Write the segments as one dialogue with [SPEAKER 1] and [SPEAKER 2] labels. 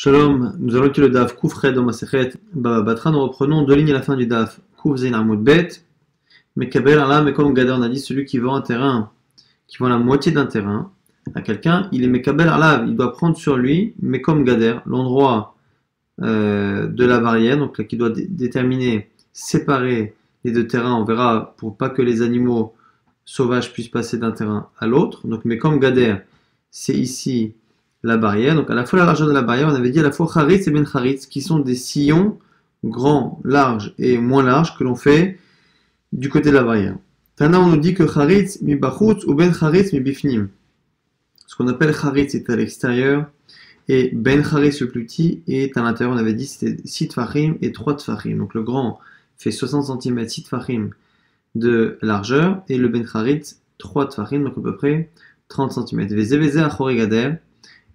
[SPEAKER 1] Shalom, nous allons étudier le Daf Kuf Red dans Masechet Baba Batra. Nous reprenons deux lignes à la fin du Daf Kuf Zein Amud Bet. Mekaber Allah, mais comme Gader, on a dit, celui qui vend un terrain, qui vend la moitié d'un terrain à quelqu'un, il est Mekaber Allah, il doit prendre sur lui, mais comme Gader, l'endroit de la barrière, donc là, qui doit déterminer, séparer les deux terrains, on verra, pour pas que les animaux sauvages puissent passer d'un terrain à l'autre. Donc, mais comme Gader, c'est ici la barrière. Donc, à la fois la largeur de la barrière, on avait dit à la fois Charitz et Ben Charitz, qui sont des sillons grands, larges et moins larges que l'on fait du côté de la barrière. Tana, on nous dit que Charitz mi bachutz ou Ben Charitz mi bifnim. Ce qu'on appelle Charitz est à l'extérieur et Ben Charitz le plus petit est à l'intérieur. On avait dit c'était 6 tfachim et 3 tfachim. Donc, le grand fait 60 cm, 6 tfachim de largeur et le Ben Charitz 3 tfachim, donc à peu près 30 cm. Vezeveze achori gader.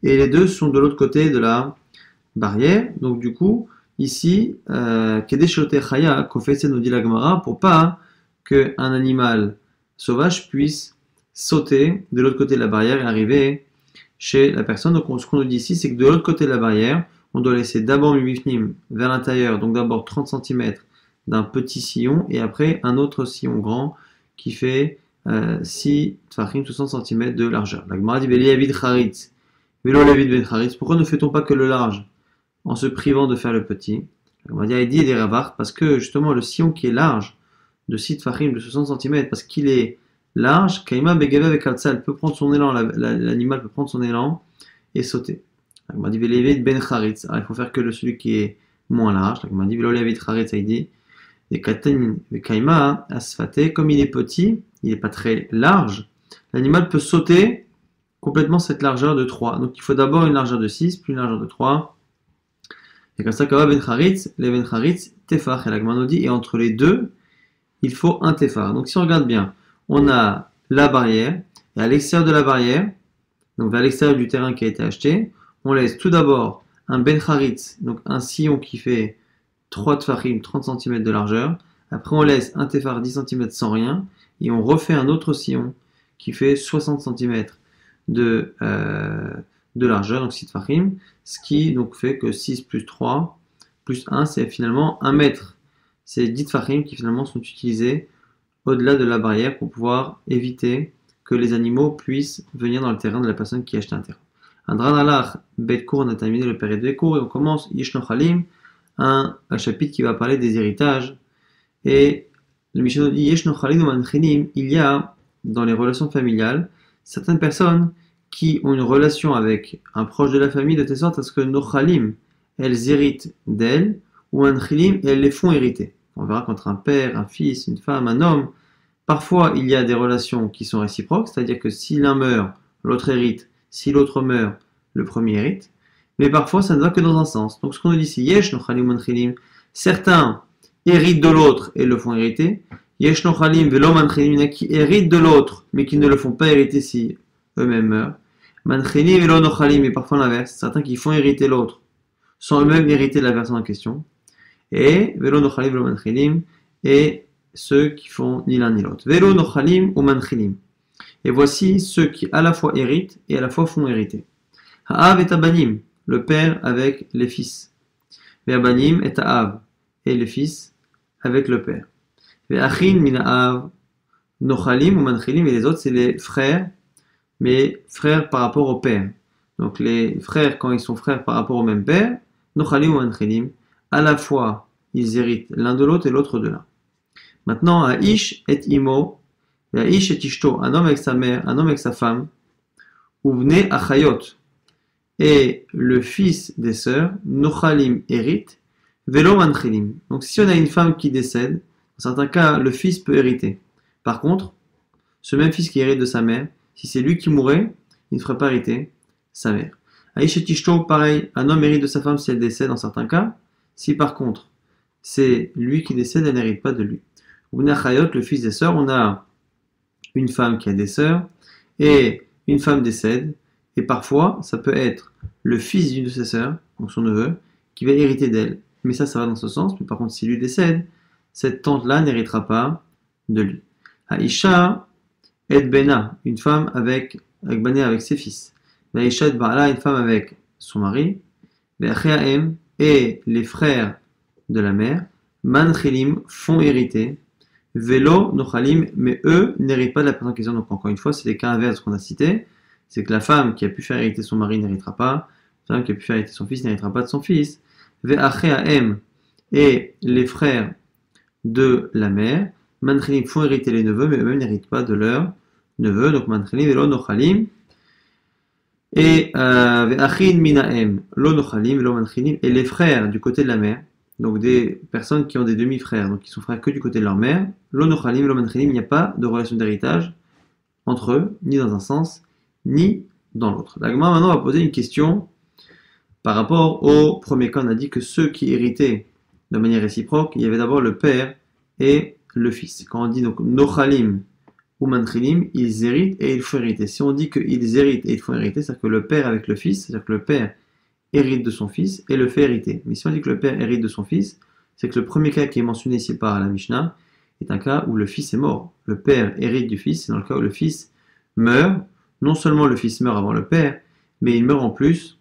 [SPEAKER 1] Et les deux sont de l'autre côté de la barrière. Donc du coup, ici, Kedeshote Chaya, Kofese nous dit la Gemara, pour pas qu'un animal sauvage puisse sauter de l'autre côté de la barrière et arriver chez la personne. Donc ce qu'on nous dit ici, c'est que de l'autre côté de la barrière, on doit laisser d'abord Mibifnim vers l'intérieur, donc d'abord 30 cm d'un petit sillon, et après un autre sillon grand qui fait 6 tfachim, 60 cm de largeur. La Gemara dit Veliavid Charitz. Vélo la vie de Ben Charitz, pourquoi ne fait-on pas que le large en se privant de faire le petit? On va dire Aïdi et des Ravach, parce que justement le sillon qui est large de 6 tfachim de 60 cm, parce qu'il est large, Kaima Begave avec Altsal peut prendre son élan, l'animal peut prendre son élan et sauter. On va dire Vélo de Ben Charitz, alors il faut faire que celui qui est moins large. On va dire Vélo la vie de Charitz, Aïdi, des Katen, des Kaima, Asfate, comme il est petit, il n'est pas très large, l'animal peut sauter complètement cette largeur de 3. Donc il faut d'abord une largeur de 6, puis une largeur de 3. Et comme ça, Kava Ben Charitz, les Ben Charitz, Tefar, et la Gemara nous dit, et entre les deux, il faut un Tefar. Donc si on regarde bien, on a la barrière, et à l'extérieur de la barrière, donc vers l'extérieur du terrain qui a été acheté, on laisse tout d'abord un Ben Charitz, donc un sillon qui fait 3 Tfachim, 30 cm de largeur. Après on laisse un Tefar 10 cm sans rien, et on refait un autre sillon qui fait 60 cm de largeur, donc 6 tfachim, ce qui donc fait que 6 plus 3 plus 1, c'est finalement 1 mètre. C'est 10 tfachim qui finalement sont utilisés au-delà de la barrière pour pouvoir éviter que les animaux puissent venir dans le terrain de la personne qui achète un terrain. Andranalach Betkour, on a terminé le période de cours et on commence Yeshnochalim, un chapitre qui va parler des héritages. Et le Mishnah dit Yeshnochalim Manchinim, il y a dans les relations familiales certaines personnes qui ont une relation avec un proche de la famille de telle sorte à ce que nos chalim, elles héritent d'elles, ou un chilim, elles les font hériter. On verra qu'entre un père, un fils, une femme, un homme, parfois il y a des relations qui sont réciproques, c'est-à-dire que si l'un meurt, l'autre hérite, si l'autre meurt, le premier hérite, mais parfois ça ne va que dans un sens. Donc ce qu'on nous dit ici, yesh no chalim un chilim, certains héritent de l'autre et le font hériter, yesh no chalim velo man chilim, il y en a qui héritent de l'autre, mais qui ne le font pas hériter si eux-mêmes meurent. Manchini velo no chalim, et parfois l'inverse, certains qui font hériter l'autre sans eux-mêmes hériter de la personne en question. Et velo no chalim velo manchilim, et ceux qui font ni l'un ni l'autre. Velo no chalim ou manchilim. Et voici ceux qui à la fois héritent et à la fois font hériter. Ha'av et abanim, le père avec les fils. Ve'abanim et ha'av, et les fils avec le père. Ve'achin min ha'av, no chalim ou manchilim, et les autres c'est les frères, mais frères par rapport au père. Donc les frères, quand ils sont frères par rapport au même père, nochalim ou anchelim, à la fois ils héritent l'un de l'autre et l'autre de l'un. Maintenant, Aish et Imo, Aish et Ishto, un homme avec sa mère, un homme avec sa femme, Uvne Achayot, et le fils des sœurs, nochalim hérite, Velo anchelim. Donc si on a une femme qui décède, dans certains cas, le fils peut hériter. Par contre, ce même fils qui hérite de sa mère, si c'est lui qui mourait, il ne ferait pas hériter sa mère. Aïch et Tishto, pareil, un homme hérite de sa femme si elle décède dans certains cas. Si par contre, c'est lui qui décède, elle n'hérite pas de lui. Chayot, le fils des sœurs, on a une femme qui a des sœurs, et une femme décède, et parfois, ça peut être le fils d'une de ses sœurs, donc son neveu, qui va hériter d'elle. Mais ça va dans ce sens, mais par contre, si lui décède, cette tante-là n'héritera pas de lui. Aïcha, et Bena, une femme avec Bané avec ses fils. Vaïcha et Baala, une femme avec son mari. Les Acheaem et les frères de la mère, Manchelim font hériter, Velo Nochalim, mais eux n'héritent pas de la personne en question. Donc encore une fois, c'est les cas inverses qu'on a cités. C'est que la femme qui a pu faire hériter son mari n'héritera pas, la femme qui a pu faire hériter son fils n'héritera pas de son fils. Ve'acheaem et les frères de la mère, Manchelim font hériter les neveux, mais eux-mêmes n'héritent pas de leurs neveux. Donc Manchelim Velo Nochalim. Et Ve'achin Minaem, Lo Nochalim, Velo Manchelim, et les frères du côté de la mère. Donc des personnes qui ont des demi-frères, donc qui sont frères que du côté de leur mère, l'onochalim, l'omanchalim, il n'y a pas de relation d'héritage entre eux, ni dans un sens, ni dans l'autre. La Gemara maintenant va poser une question par rapport au premier cas. On a dit que ceux qui héritaient de manière réciproque, il y avait d'abord le père et le fils. Quand on dit donc nochalim ou manchilim, ils héritent et ils font hériter. Si on dit qu'ils héritent et ils font hériter, c'est-à-dire que le père avec le fils, c'est-à-dire que le père hérite de son fils et le fait hériter. Mais si on dit que le père hérite de son fils, c'est que le premier cas qui est mentionné ici par la Mishnah est un cas où le fils est mort. Le père hérite du fils, c'est dans le cas où le fils meurt. Non seulement le fils meurt avant le père, mais il meurt en plus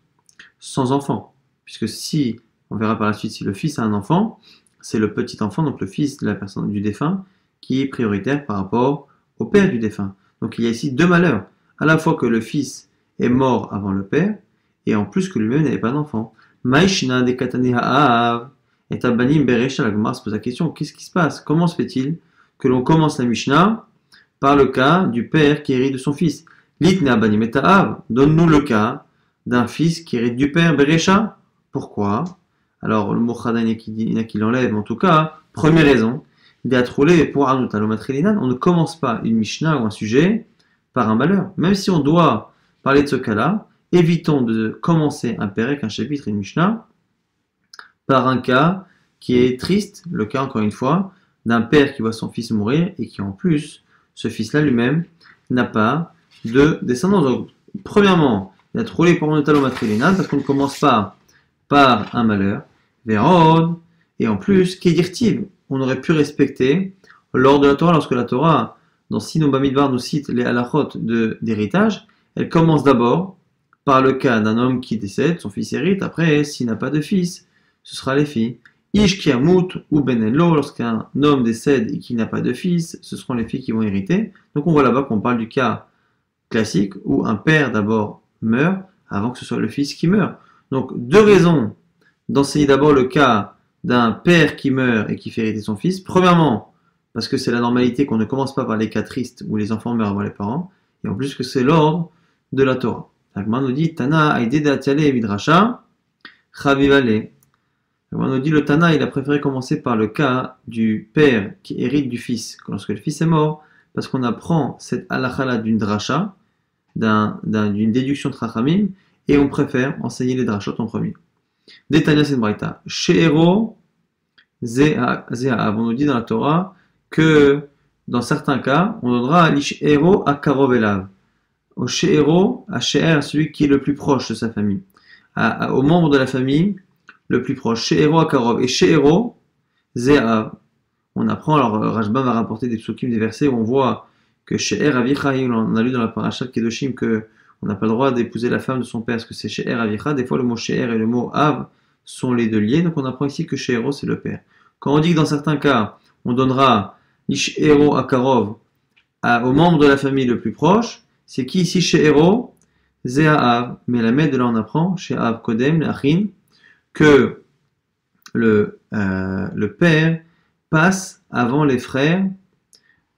[SPEAKER 1] sans enfant. Puisque si, on verra par la suite, si le fils a un enfant, c'est le petit enfant, donc le fils de la personne du défunt, qui est prioritaire par rapport au père du défunt. Donc il y a ici deux malheurs. À la fois que le fils est mort avant le père, et en plus que lui-même n'avait pas d'enfant. Maïshna de Katani Ha'av et Tabanim Beresha, la Gemara se pose la question, qu'est-ce qui se passe? Comment se fait-il que l'on commence la Mishnah par le cas du père qui hérite de son fils? Litne Abanim et Ta'av, donne-nous le cas d'un fils qui hérite du père Beresha. Pourquoi? Alors le mot Khada, il y en a qui l'enlève, mais en tout cas, première raison, d'être pour Anutalomatrilinan, on ne commence pas une Mishnah ou un sujet par un malheur. Même si on doit parler de ce cas-là, évitons de commencer un pérek, un chapitre et une Mishnah par un cas qui est triste, le cas encore une fois d'un père qui voit son fils mourir et qui en plus, ce fils-là lui-même, n'a pas de descendance. Donc, premièrement, il a roulé pour un matrilina parce qu'on ne commence pas par un malheur, Vérod, et en plus, Kedirtiv, on aurait pu respecter lors de la Torah, lorsque la Torah, dans Sinon Bamidbar, nous cite les halachot d'héritage, elle commence d'abord par le cas d'un homme qui décède, son fils hérite, après, s'il n'a pas de fils, ce sera les filles. Ish Kiamut ou Benello, lorsqu'un homme décède et qu'il n'a pas de fils, ce seront les filles qui vont hériter. Donc on voit là-bas qu'on parle du cas classique où un père d'abord meurt avant que ce soit le fils qui meurt. Donc deux raisons d'enseigner d'abord le cas d'un père qui meurt et qui fait hériter son fils. Premièrement, parce que c'est la normalité qu'on ne commence pas par les cas tristes où les enfants meurent avant les parents, et en plus que c'est l'ordre de la Torah. L'Agma nous dit Tana Aïdé Datiale Midrasha Chavivale. L'Agma nous dit le Tana, il a préféré commencer par le cas du père qui hérite du fils lorsque le fils est mort, parce qu'on apprend cette halakha d'une drasha, d'une déduction de Chachamim, et on préfère enseigner les drashot en premier. Détania c'est une braïta. She'ero Ze'av. On nous dit dans la Torah que dans certains cas, on donnera l'ish'ero à Karov Elav. Au she'ero, à she'er, celui qui est le plus proche de sa famille. Au membre de la famille le plus proche. She'ero à Karov. Et she'ero, Ze'av. On apprend, alors Rashba va rapporter des psukim, des versets où on voit que she'er avicha, on a lu dans la parasha de Kedoshim que on n'a pas le droit d'épouser la femme de son père parce que c'est she'er avicha. Des fois le mot she'er et le mot av sont les deux liés, donc on apprend ici que she'ero c'est le père. Quand on dit que dans certains cas, on donnera l'ish'ero à Karov au membre de la famille le plus proche, c'est qui ici she'ero? Ze'av. Mais la mère de là on apprend, she'av kodem, l'achin, que le père passe avant les frères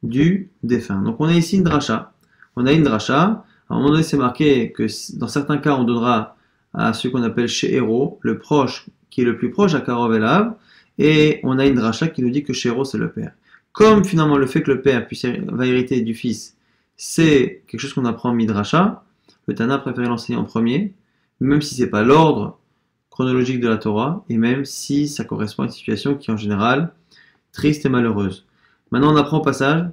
[SPEAKER 1] du défunt. Donc on a ici une dracha. On a une dracha. À un moment donné, c'est marqué que dans certains cas, on donnera à ce qu'on appelle she'ero, le proche, qui est le plus proche à Karov Elav, et on a une dracha qui nous dit que she'ero, c'est le père. Comme finalement le fait que le père va hériter du fils, c'est quelque chose qu'on apprend en midrasha, le Tana préfère l'enseigner en premier, même si c'est pas l'ordre chronologique de la Torah, et même si ça correspond à une situation qui est en général triste et malheureuse. Maintenant, on apprend au passage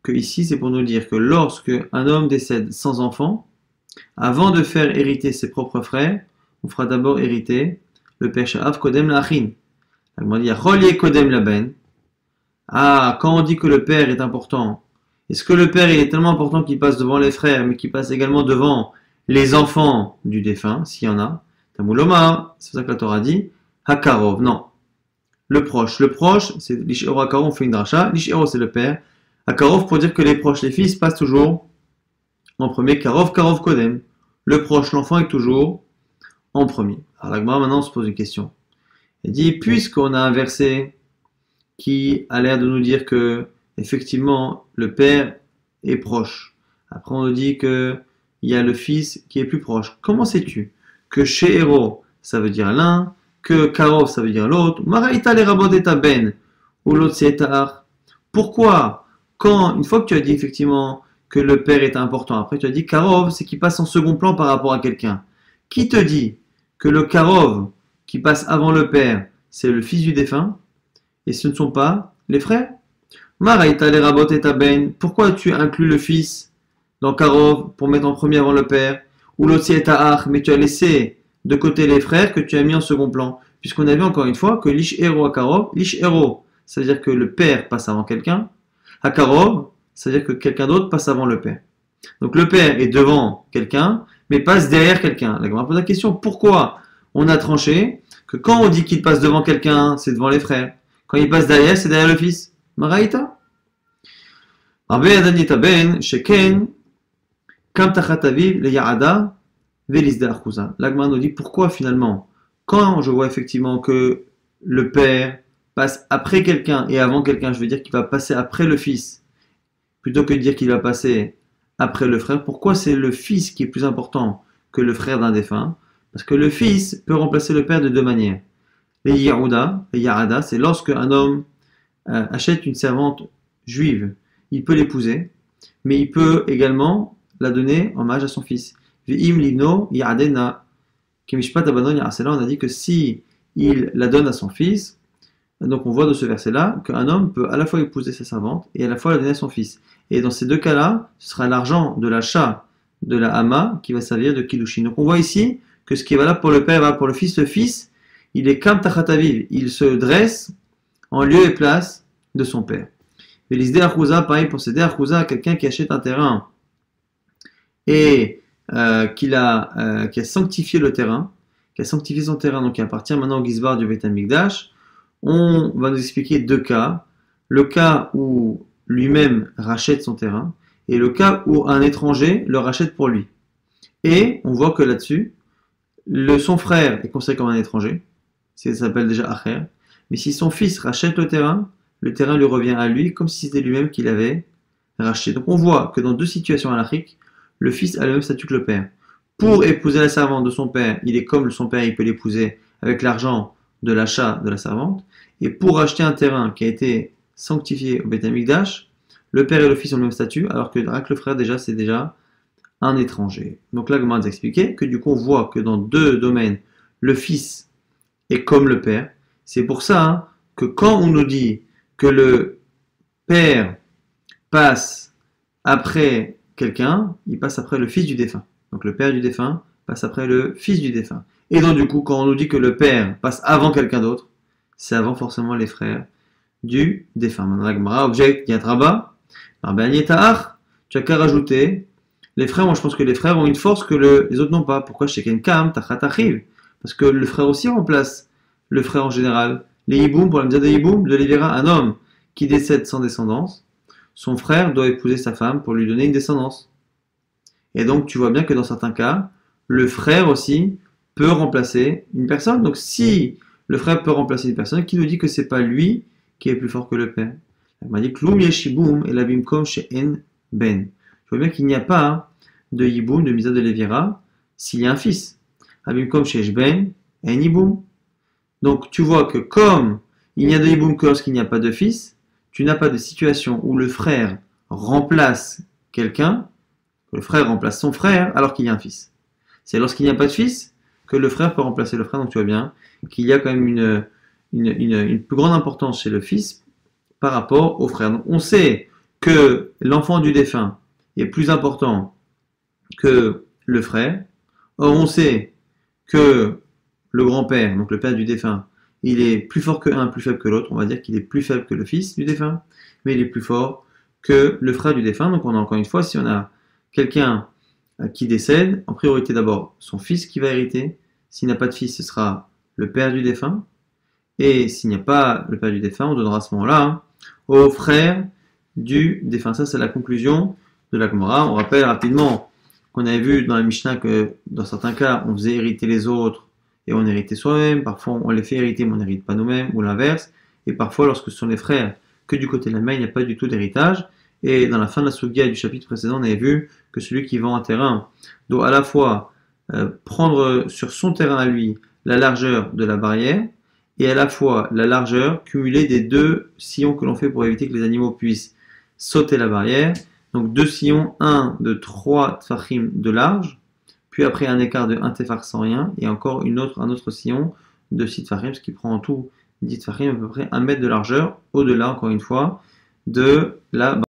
[SPEAKER 1] que ici, c'est pour nous dire que lorsque un homme décède sans enfant, avant de faire hériter ses propres frères, on fera d'abord hériter le père Sha'av Kodem La'achin. On dit Yachol Kodem Laben. Ah, quand on dit que le père est important, est-ce que le père il est tellement important qu'il passe devant les frères, mais qu'il passe également devant les enfants du défunt, s'il y en a? Tamuloma, c'est ça que la Torah dit. Hakarov, non. Le proche, c'est l'ishero Hakarov, on fait une dracha. L'ishero, c'est le père. Hakarov, pour dire que les proches, les fils, passent toujours en premier. Karov, Karov Kodem. Le proche, l'enfant, est toujours en premier. Alors la Gemara, maintenant, on se pose une question. Elle dit, puisqu'on a un verset qui a l'air de nous dire que, effectivement, le père est proche. Après, on nous dit que il y a le fils qui est plus proche. Comment sais-tu que chez Héro, ça veut dire l'un, que Karov, ça veut dire l'autre, Maraïta les rabot et ben, ou l'autre c'est Etar. Pourquoi, une fois que tu as dit effectivement que le père est important, après tu as dit Karov, c'est qui passe en second plan par rapport à quelqu'un. Qui te dit que le Karov qui passe avant le père, c'est le fils du défunt, et ce ne sont pas les frères? Maraïta les rabot et ben, pourquoi tu inclus le fils dans Karov pour mettre en premier avant le père? Ou l'autre c'est Etar, mais tu as laissé de côté les frères que tu as mis en second plan. Puisqu'on a vu encore une fois que l'ish héros à Karov, l'ish héros, ça veut dire que le père passe avant quelqu'un. À Karov, ça veut dire que quelqu'un d'autre passe avant le père. Donc le père est devant quelqu'un, mais passe derrière quelqu'un. La Gemara pose la question, pourquoi on a tranché que quand on dit qu'il passe devant quelqu'un, c'est devant les frères. Quand il passe derrière, c'est derrière le fils. Maraïta. Rabbi Adanita ben, Sheken, Kam Tachataviv, le Ya'ada, L'Agma nous dit pourquoi finalement, quand je vois effectivement que le père passe après quelqu'un et avant quelqu'un, je veux dire qu'il va passer après le fils, plutôt que de dire qu'il va passer après le frère, pourquoi c'est le fils qui est plus important que le frère d'un défunt? Parce que le fils peut remplacer le père de deux manières. Les Ya'ada, c'est lorsque un homme achète une servante juive, il peut l'épouser, mais il peut également la donner en mariage à son fils. Ve'im livno ya'adena kemishpat abanon ya'asela. On a dit que si il la donne à son fils, donc on voit de ce verset-là qu'un homme peut à la fois épouser sa servante et à la fois la donner à son fils. Et dans ces deux cas-là, ce sera l'argent de l'achat de la hama qui va servir de kiddushin. Donc on voit ici que ce qui est valable pour le père est valable pour le fils, il est kam tachataviv, il se dresse en lieu et place de son père. Ve'lisde achouza, pareil pour céder achouza, quelqu'un qui achète un terrain et qui a sanctifié le terrain, qui a sanctifié son terrain, donc qui appartient maintenant au Gizbar du Beit HaMikdash. On va nous expliquer deux cas. Le cas où lui-même rachète son terrain et le cas où un étranger le rachète pour lui. Et on voit que là-dessus, son frère est considéré comme un étranger, ça s'appelle déjà Acher, mais si son fils rachète le terrain lui revient à lui comme si c'était lui-même qui l'avait racheté. Donc on voit que dans deux situations halachiques, le fils a le même statut que le père. Pour épouser la servante de son père, il est comme son père, il peut l'épouser avec l'argent de l'achat de la servante. Et pour acheter un terrain qui a été sanctifié au Beit HaMikdash, le père et le fils ont le même statut, alors que avec le frère, déjà, c'est déjà un étranger. Donc là, Gemara nous a expliqué que du coup, on voit que dans deux domaines, le fils est comme le père. C'est pour ça que quand on nous dit que le père passe après quelqu'un, il passe après le fils du défunt. Donc le père du défunt passe après le fils du défunt. Et donc du coup, quand on nous dit que le père passe avant quelqu'un d'autre, c'est avant forcément les frères du défunt. Maintenant la Gemara objecte Yatraba, tu as qu'à rajouter les frères. Moi je pense que les frères ont une force que les autres n'ont pas. Pourquoi chez Kenkam, Tachatachiv? Parce que le frère aussi remplace le frère en général. Les Yiboum, pour la misère de Yiboum, de Lévira, un homme qui décède sans descendance, son frère doit épouser sa femme pour lui donner une descendance. Et donc, tu vois bien que dans certains cas, le frère aussi peut remplacer une personne. Donc, si le frère peut remplacer une personne, qui nous dit que c'est pas lui qui est plus fort que le père? Il m'a dit Kloum yeshiboum et la bimkom chez en ben. Je vois bien qu'il n'y a pas de yiboum, de misa de Lévira, s'il y a un fils. Abimkom chez ben, en yiboum. Donc, tu vois que comme il n'y a de yiboum que lorsqu'il n'y a pas de fils, tu n'as pas de situation où le frère remplace quelqu'un, que le frère remplace son frère alors qu'il y a un fils. C'est lorsqu'il n'y a pas de fils que le frère peut remplacer le frère. Donc tu vois bien qu'il y a quand même une plus grande importance chez le fils par rapport au frère. Donc on sait que l'enfant du défunt est plus important que le frère. Or on sait que le grand-père, donc le père du défunt, il est plus fort que un, plus faible que l'autre. On va dire qu'il est plus faible que le fils du défunt, mais il est plus fort que le frère du défunt. Donc on a encore une fois, si on a quelqu'un qui décède, en priorité d'abord son fils qui va hériter. S'il n'a pas de fils, ce sera le père du défunt. Et s'il n'y a pas le père du défunt, on donnera à ce moment-là au frère du défunt. Ça, c'est la conclusion de la Gemara. On rappelle rapidement qu'on avait vu dans la Mishnah que dans certains cas, on faisait hériter les autres et on héritait soi-même. Parfois, on les fait hériter, mais on n'hérite pas nous-mêmes, ou l'inverse. Et parfois, lorsque ce sont les frères, que du côté de la main, il n'y a pas du tout d'héritage. Et dans la fin de la Sugya du chapitre précédent, on avait vu que celui qui vend un terrain doit à la fois prendre sur son terrain à lui la largeur de la barrière et à la fois la largeur cumulée des deux sillons que l'on fait pour éviter que les animaux puissent sauter la barrière. Donc deux sillons, un de 3 tfachim de large, puis après un écart de 1 tefach sans rien, et encore un autre sillon de 6 tfachim, ce qui prend en tout 10 tfachim, à peu près 1 mètre de largeur, au-delà, encore une fois, de la barrière.